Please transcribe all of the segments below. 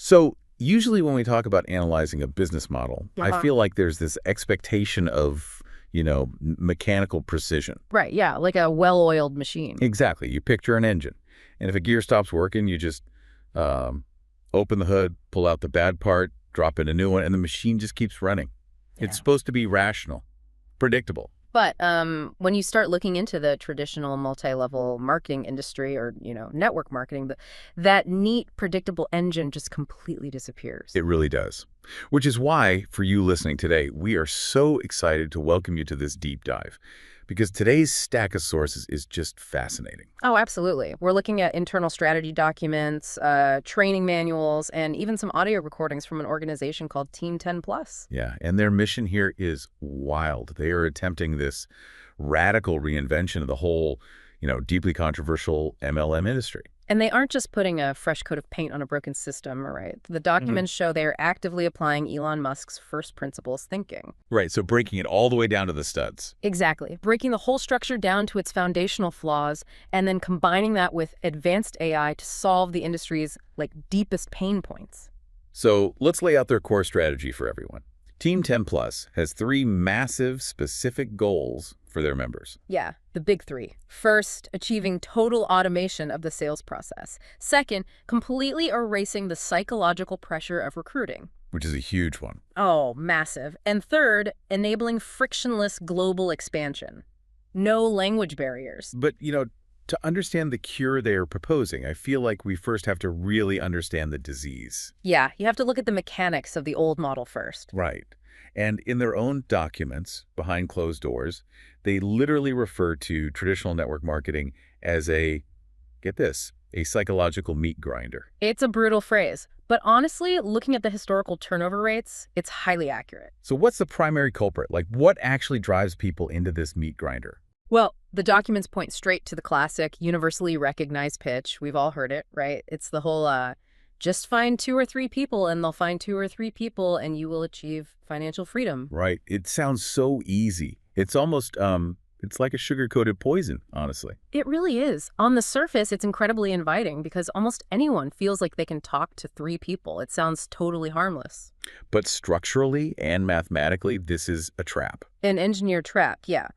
So usually when we talk about analyzing a business model, I Uh-huh. feel like there's this expectation of, mechanical precision. Right, yeah, like a well-oiled machine. Exactly. You picture an engine. And if a gear stops working, you just um, open the hood, pull out the bad part, drop in a new one, and the machine just keeps running. It's Yeah. supposed to be rational, predictable. But when you start looking into the traditional multi-level marketing industry or, network marketing, that neat, predictable engine just completely disappears. It really does. Which is why, for you listening today, we are so excited to welcome you to this deep dive. Because today's stack of sources is just fascinating. Oh, absolutely. We're looking at internal strategy documents, training manuals, and even some audio recordings from an organization called Team 10 Plus. Yeah, and their mission here is wild. They are attempting this radical reinvention of the whole, deeply controversial MLM industry. And they aren't just putting a fresh coat of paint on a broken system, all right? The documents show they are actively applying Elon Musk's first principles thinking. Right, so breaking it all the way down to the studs. Exactly. Breaking the whole structure down to its foundational flaws and then combining that with advanced AI to solve the industry's, deepest pain points. So let's lay out their core strategy for everyone. Team 10 Plus has three massive, specific goals for their members. Yeah, the big three. First, achieving total automation of the sales process. Second, completely erasing the psychological pressure of recruiting. Which is a huge one. Oh, massive. And third, enabling frictionless global expansion. No language barriers. But, to understand the cure they are proposing, I feel like we first have to really understand the disease. Yeah, you have to look at the mechanics of the old model first. Right. And in their own documents, behind closed doors, they literally refer to traditional network marketing as get this, a psychological meat grinder. It's a brutal phrase, but honestly, looking at the historical turnover rates, it's highly accurate. So what's the primary culprit? What actually drives people into this meat grinder? Well, the documents point straight to the classic, universally recognized pitch. We've all heard it, right? It's the whole, just find 2 or 3 people and they'll find 2 or 3 people and you will achieve financial freedom. Right. It sounds so easy. It's almost, it's like a sugar-coated poison, honestly. It really is. On the surface, it's incredibly inviting because almost anyone feels like they can talk to 3 people. It sounds totally harmless. But structurally and mathematically, this is a trap. An engineered trap, yeah.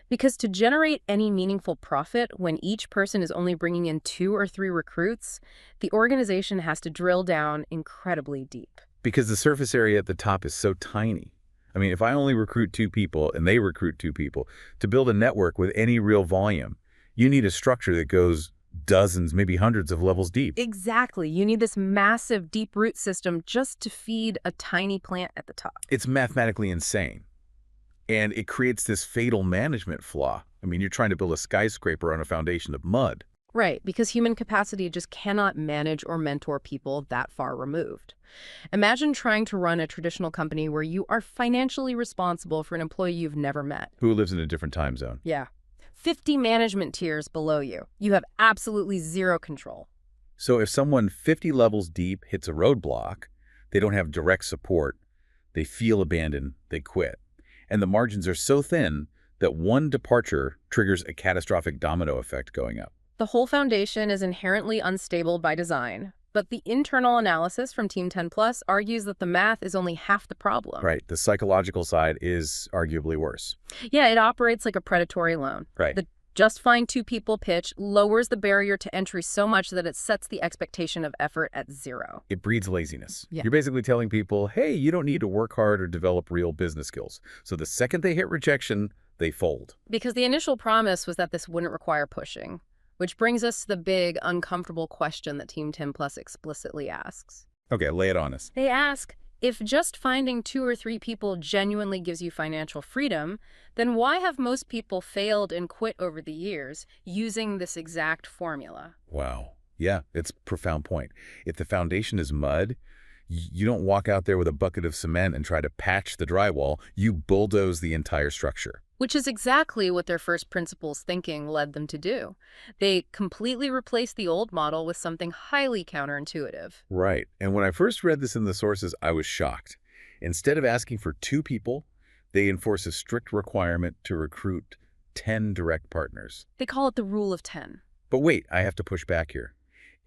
Because to generate any meaningful profit when each person is only bringing in 2 or 3 recruits, the organization has to drill down incredibly deep. Because the surface area at the top is so tiny. I mean, if I only recruit 2 people and they recruit 2 people, to build a network with any real volume, you need a structure that goes dozens, maybe hundreds of levels deep. Exactly. You need this massive deep root system just to feed a tiny plant at the top. It's mathematically insane. And it creates this fatal management flaw. I mean, you're trying to build a skyscraper on a foundation of mud. Right, because human capacity just cannot manage or mentor people that far removed. Imagine trying to run a traditional company where you are financially responsible for an employee you've never met. Who lives in a different time zone. Yeah. 50 management tiers below you. You have absolutely zero control. So if someone 50 levels deep hits a roadblock, they don't have direct support, they feel abandoned, they quit. And the margins are so thin that one departure triggers a catastrophic domino effect going up. The whole foundation is inherently unstable by design, but the internal analysis from Team 10 Plus argues that the math is only half the problem. Right. The psychological side is arguably worse. Yeah, it operates like a predatory loan. Right. The just find 2 people pitch lowers the barrier to entry so much that it sets the expectation of effort at 0. It breeds laziness. Yeah. You're basically telling people, hey, you don't need to work hard or develop real business skills. So the second they hit rejection, they fold. Because the initial promise was that this wouldn't require pushing, which brings us to the big, uncomfortable question that Team 10 Plus explicitly asks. Okay, lay it on us. They ask, if just finding 2 or 3 people genuinely gives you financial freedom, then why have most people failed and quit over the years using this exact formula? Wow. Yeah, it's a profound point. If the foundation is mud, you don't walk out there with a bucket of cement and try to patch the drywall. You bulldoze the entire structure. Which is exactly what their first principles thinking led them to do. They completely replaced the old model with something highly counterintuitive. Right. And when I first read this in the sources, I was shocked. Instead of asking for 2 people, they enforce a strict requirement to recruit 10 direct partners. They call it the rule of 10. But wait, I have to push back here.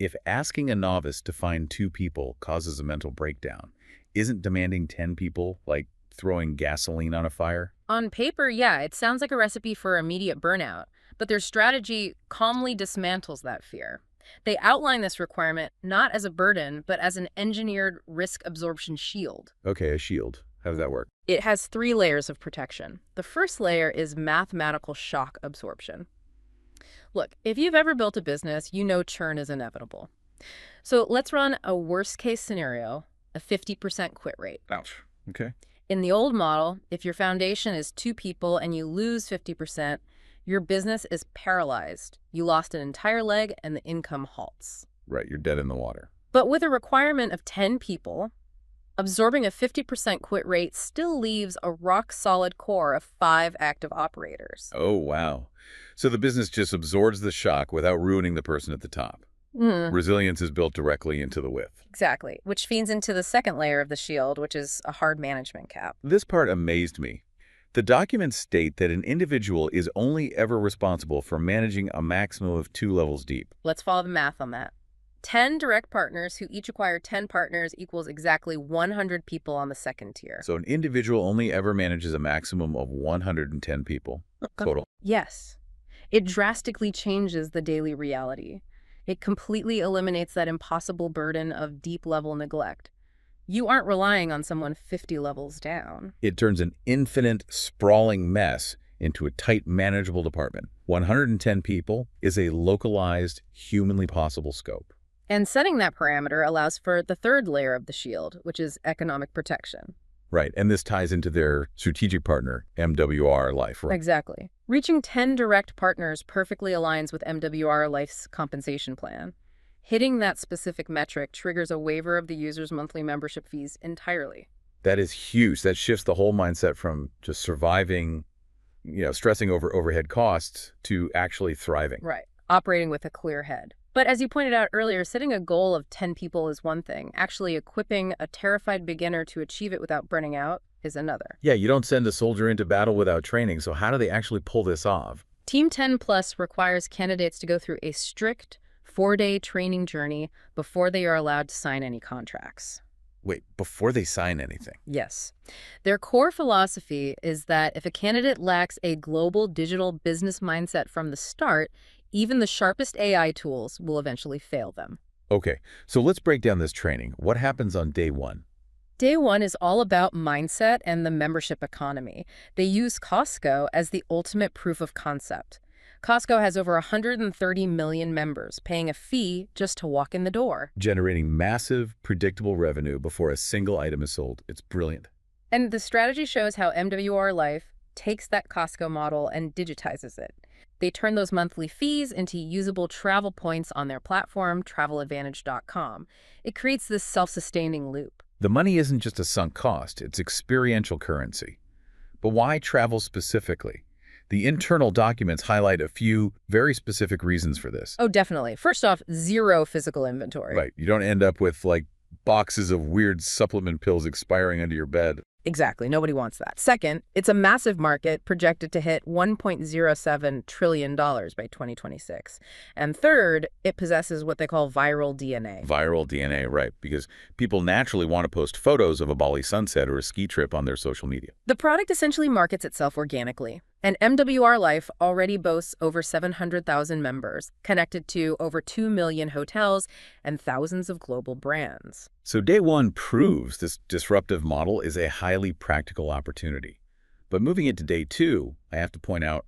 If asking a novice to find 2 people causes a mental breakdown, isn't demanding 10 people like throwing gasoline on a fire? On paper, yeah, it sounds like a recipe for immediate burnout, but their strategy calmly dismantles that fear. They outline this requirement not as a burden, but as an engineered risk absorption shield. Okay, a shield. How does that work? It has 3 layers of protection. The first layer is mathematical shock absorption. Look, if you've ever built a business, you know churn is inevitable. So let's run a worst-case scenario, a 50% quit rate. Ouch. Okay. In the old model, if your foundation is 2 people and you lose 50%, your business is paralyzed. You lost an entire leg and the income halts. Right, you're dead in the water. But with a requirement of 10 people, absorbing a 50% quit rate still leaves a rock-solid core of 5 active operators. Oh, wow. So the business just absorbs the shock without ruining the person at the top. Mm, Resilience is built directly into the width. exactly, which feeds into the second layer of the shield, which is a hard management cap. This part amazed me. The documents state that an individual is only ever responsible for managing a maximum of 2 levels deep. Let's follow the math on that. 10 direct partners who each acquire 10 partners equals exactly 100 people on the second tier. So an individual only ever manages a maximum of 110 people total. Yes. It drastically changes the daily reality. It completely eliminates that impossible burden of deep-level neglect. You aren't relying on someone 50 levels down. It turns an infinite, sprawling mess into a tight, manageable department. 110 people is a localized, humanly possible scope. And setting that parameter allows for the third layer of the shield, which is economic protection. Right, and this ties into their strategic partner, MWR Life. Right? Exactly. Reaching 10 direct partners perfectly aligns with MWR Life's compensation plan. Hitting that specific metric triggers a waiver of the user's monthly membership fees entirely. That is huge. That shifts the whole mindset from just surviving, stressing over overhead costs to actually thriving. Right. Operating with a clear head. But as you pointed out earlier, setting a goal of 10 people is one thing. Actually equipping a terrified beginner to achieve it without burning out is another. Yeah, you don't send a soldier into battle without training, so how do they actually pull this off? Team 10 Plus requires candidates to go through a strict 4-day training journey before they are allowed to sign any contracts. Wait, before they sign anything? Yes. Their core philosophy is that if a candidate lacks a global digital business mindset from the start, even the sharpest AI tools will eventually fail them. Okay, so let's break down this training. What happens on day 1? Day 1 is all about mindset and the membership economy. They use Costco as the ultimate proof of concept. Costco has over 130 million members, paying a fee just to walk in the door. Generating massive, predictable revenue before a single item is sold. It's brilliant. And the strategy shows how MWR Life takes that Costco model and digitizes it. They turn those monthly fees into usable travel points on their platform, traveladvantage.com. It creates this self-sustaining loop. The money isn't just a sunk cost, it's experiential currency. But why travel specifically? The internal documents highlight a few very specific reasons for this. Oh, definitely. First off, 0 physical inventory. Right, you don't end up with boxes of weird supplement pills expiring under your bed. Exactly. Nobody wants that. Second, it's a massive market projected to hit $1.07 trillion by 2026. And third, it possesses what they call viral DNA. Viral DNA, right, because people naturally want to post photos of a Bali sunset or a ski trip on their social media. The product essentially markets itself organically. And MWR Life already boasts over 700,000 members, connected to over 2 million hotels and thousands of global brands. So day 1 proves this disruptive model is a highly practical opportunity. But moving into day 2, I have to point out,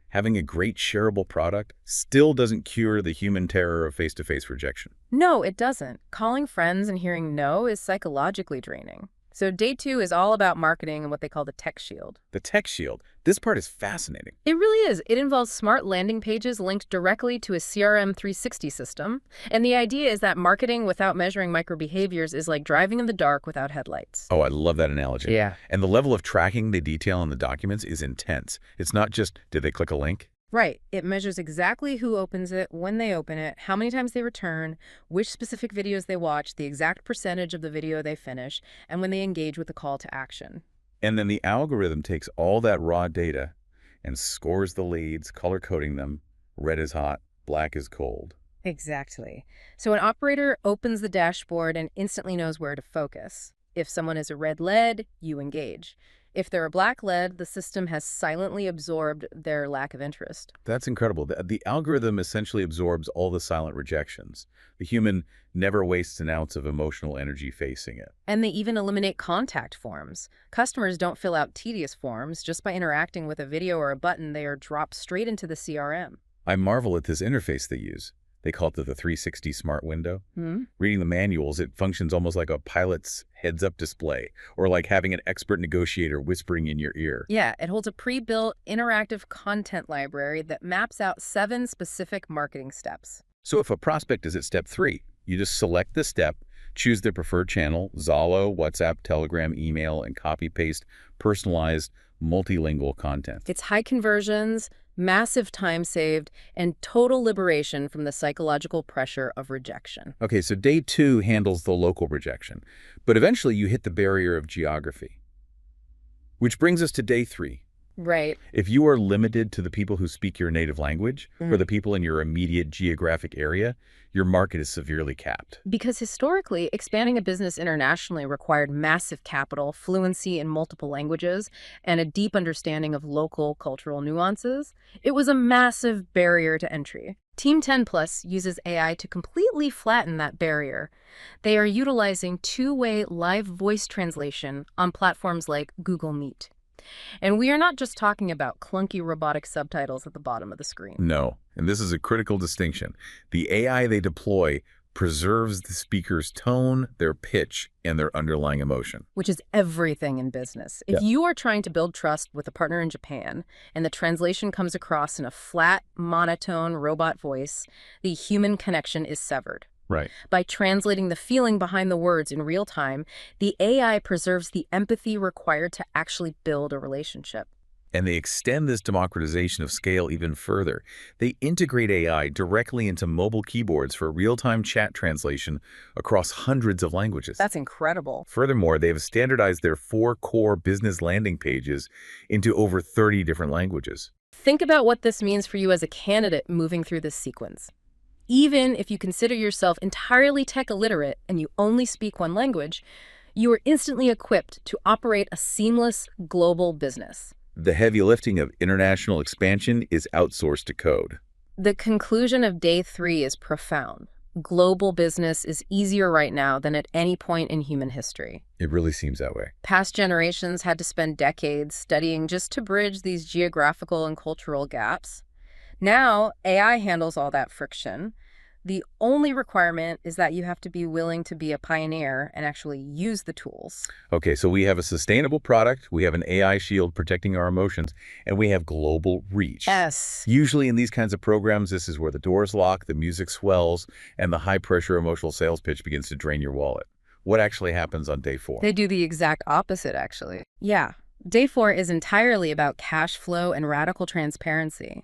having a great shareable product still doesn't cure the human terror of face-to-face rejection. No, it doesn't. Calling friends and hearing no is psychologically draining. So day 2 is all about marketing and what they call the tech shield. The tech shield. This part is fascinating. It really is. It involves smart landing pages linked directly to a CRM 360 system. And the idea is that marketing without measuring microbehaviors is like driving in the dark without headlights. Oh, I love that analogy. Yeah. And the level of tracking they detail in the documents is intense. It's not just, did they click a link? Right. It measures exactly who opens it, when they open it, how many times they return, which specific videos they watch, the exact percentage of the video they finish, and when they engage with the call to action. And then the algorithm takes all that raw data and scores the leads, color-coding them. Red is hot, black is cold. Exactly. So an operator opens the dashboard and instantly knows where to focus. If someone is a red lead, you engage. If they're a black lead, the system has silently absorbed their lack of interest. That's incredible. The algorithm essentially absorbs all the silent rejections. The human never wastes an ounce of emotional energy facing it. And they even eliminate contact forms. Customers don't fill out tedious forms. Just by interacting with a video or a button, they are dropped straight into the CRM. I marvel at this interface they use. They call it the 360 smart window. Hmm? Reading the manuals, it functions almost like a pilot's heads-up display, or like having an expert negotiator whispering in your ear. Yeah, it holds a pre-built interactive content library that maps out 7 specific marketing steps. So if a prospect is at step 3, you just select the step, choose their preferred channel, Zalo, WhatsApp, Telegram, email, and copy-paste personalized, multilingual content. It's high conversions, massive time saved, and total liberation from the psychological pressure of rejection. Okay, so day 2 handles the local rejection, but eventually you hit the barrier of geography. Which brings us to day 3. Right. If you are limited to the people who speak your native language, or the people in your immediate geographic area, your market is severely capped. Because historically, expanding a business internationally required massive capital, fluency in multiple languages, and a deep understanding of local cultural nuances. It was a massive barrier to entry. Team 10 Plus uses AI to completely flatten that barrier. They are utilizing two-way live voice translation on platforms like Google Meet. And we are not just talking about clunky robotic subtitles at the bottom of the screen. No, and this is a critical distinction. The AI they deploy preserves the speaker's tone, their pitch, and their underlying emotion. Which is everything in business. If you are trying to build trust with a partner in Japan and the translation comes across in a flat, monotone robot voice, the human connection is severed. Right. By translating the feeling behind the words in real time, the AI preserves the empathy required to actually build a relationship. And they extend this democratization of scale even further. They integrate AI directly into mobile keyboards for real-time chat translation across hundreds of languages. That's incredible. Furthermore, they have standardized their 4 core business landing pages into over 30 different languages. Think about what this means for you as a candidate moving through this sequence. Even if you consider yourself entirely tech illiterate and you only speak one language, you are instantly equipped to operate a seamless global business. The heavy lifting of international expansion is outsourced to code. The conclusion of day 3 is profound. Global business is easier right now than at any point in human history. It really seems that way. Past generations had to spend decades studying just to bridge these geographical and cultural gaps. Now, AI handles all that friction. The only requirement is that you have to be willing to be a pioneer and actually use the tools. Okay, so we have a sustainable product, we have an AI shield protecting our emotions, and we have global reach. Yes. Usually in these kinds of programs, this is where the doors lock, the music swells, and the high-pressure emotional sales pitch begins to drain your wallet. What actually happens on day 4? They do the exact opposite, actually. Yeah. Day 4 is entirely about cash flow and radical transparency.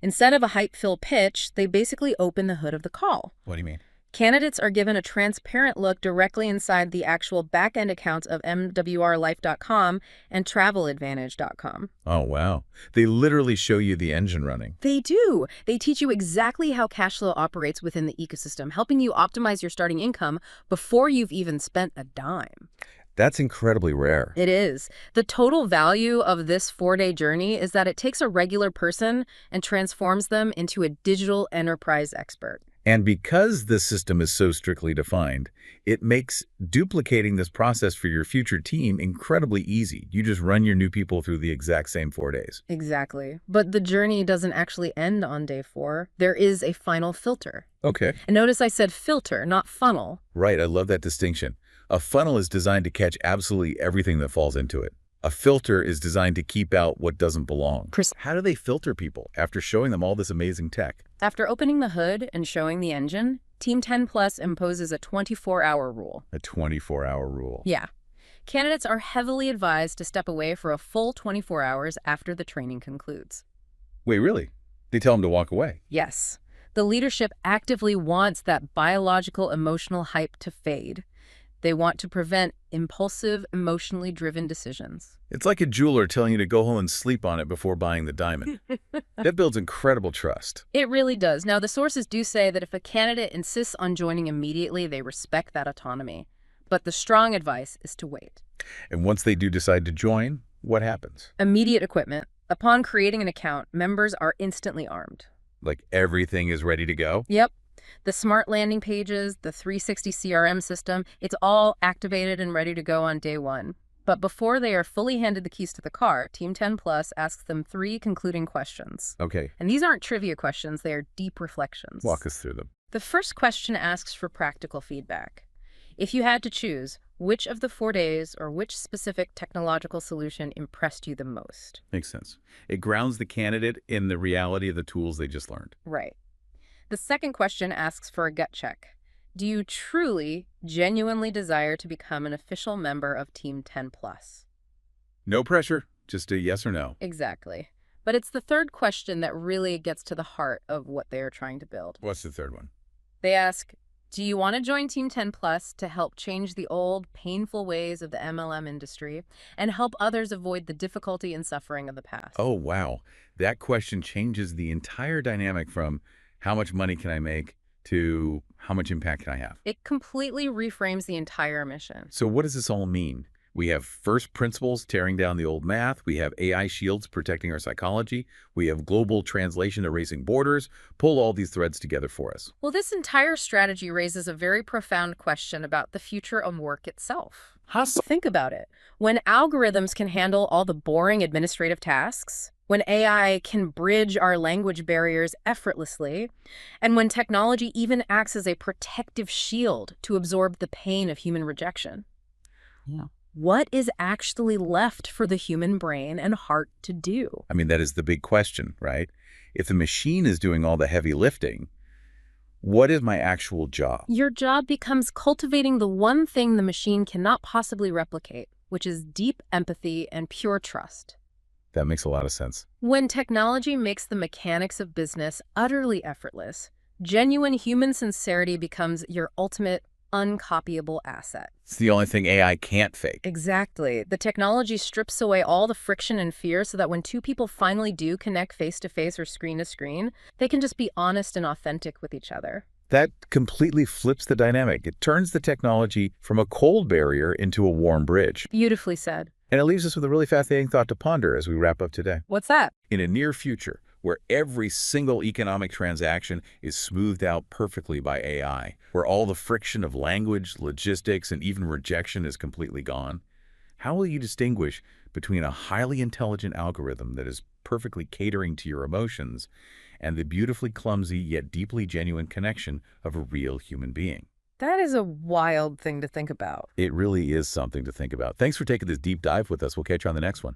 Instead of a hype-filled pitch, they basically open the hood of the call. What do you mean? Candidates are given a transparent look directly inside the actual back-end accounts of MWRlife.com and TravelAdvantage.com. Oh, wow. They literally show you the engine running. They do. They teach you exactly how cash flow operates within the ecosystem, helping you optimize your starting income before you've even spent a dime. That's incredibly rare. It is. The total value of this 4-day journey is that it takes a regular person and transforms them into a digital enterprise expert. And because this system is so strictly defined, it makes duplicating this process for your future team incredibly easy. You just run your new people through the exact same 4 days. Exactly. But the journey doesn't actually end on day 4. There is a final filter. Okay. And notice I said filter, not funnel. Right, I love that distinction. A funnel is designed to catch absolutely everything that falls into it. A filter is designed to keep out what doesn't belong. How do they filter people after showing them all this amazing tech? After opening the hood and showing the engine, Team 10 Plus imposes a 24-hour rule. A 24-hour rule. Yeah. Candidates are heavily advised to step away for a full 24 hours after the training concludes. Wait, really? They tell them to walk away? Yes. The leadership actively wants that biological emotional hype to fade. They want to prevent impulsive, emotionally driven decisions. It's like a jeweler telling you to go home and sleep on it before buying the diamond. That builds incredible trust. It really does. Now, the sources do say that if a candidate insists on joining immediately, they respect that autonomy. But the strong advice is to wait. And once they do decide to join, what happens? Immediate equipment. Upon creating an account, members are instantly armed. Like everything is ready to go? Yep. The smart landing pages, the 360 CRM system, it's all activated and ready to go on day one. But before they are fully handed the keys to the car, Team 10 Plus asks them 3 concluding questions. Okay. And these aren't trivia questions, they are deep reflections. Walk us through them. The first question asks for practical feedback. If you had to choose, which of the 4 days or which specific technological solution impressed you the most? Makes sense. It grounds the candidate in the reality of the tools they just learned. Right. The second question asks for a gut check. Do you truly, genuinely desire to become an official member of Team 10 Plus? No pressure, just a yes or no. Exactly. But it's the third question that really gets to the heart of what they are trying to build. What's the third one? They ask, do you want to join Team 10 Plus to help change the old, painful ways of the MLM industry and help others avoid the difficulty and suffering of the past? Oh, wow. That question changes the entire dynamic from how much money can I make to how much impact can I have? It completely reframes the entire mission. So what does this all mean? We have first principles tearing down the old math. We have AI shields protecting our psychology. We have global translation erasing borders. Pull all these threads together for us. Well, this entire strategy raises a very profound question about the future of work itself. Think about it. When algorithms can handle all the boring administrative tasks, when AI can bridge our language barriers effortlessly, and when technology even acts as a protective shield to absorb the pain of human rejection. Yeah. What is actually left for the human brain and heart to do? I mean, that is the big question, right? If the machine is doing all the heavy lifting, what is my actual job? Your job becomes cultivating the one thing the machine cannot possibly replicate, which is deep empathy and pure trust. That makes a lot of sense. When technology makes the mechanics of business utterly effortless, genuine human sincerity becomes your ultimate uncopyable asset. It's the only thing AI can't fake. Exactly. The technology strips away all the friction and fear so that when two people finally do connect face-to-face or screen-to-screen, they can just be honest and authentic with each other. That completely flips the dynamic. It turns the technology from a cold barrier into a warm bridge. Beautifully said. And it leaves us with a really fascinating thought to ponder as we wrap up today. What's that? In a near future, where every single economic transaction is smoothed out perfectly by AI, where all the friction of language, logistics, and even rejection is completely gone, how will you distinguish between a highly intelligent algorithm that is perfectly catering to your emotions and the beautifully clumsy yet deeply genuine connection of a real human being? That is a wild thing to think about. It really is something to think about. Thanks for taking this deep dive with us. We'll catch you on the next one.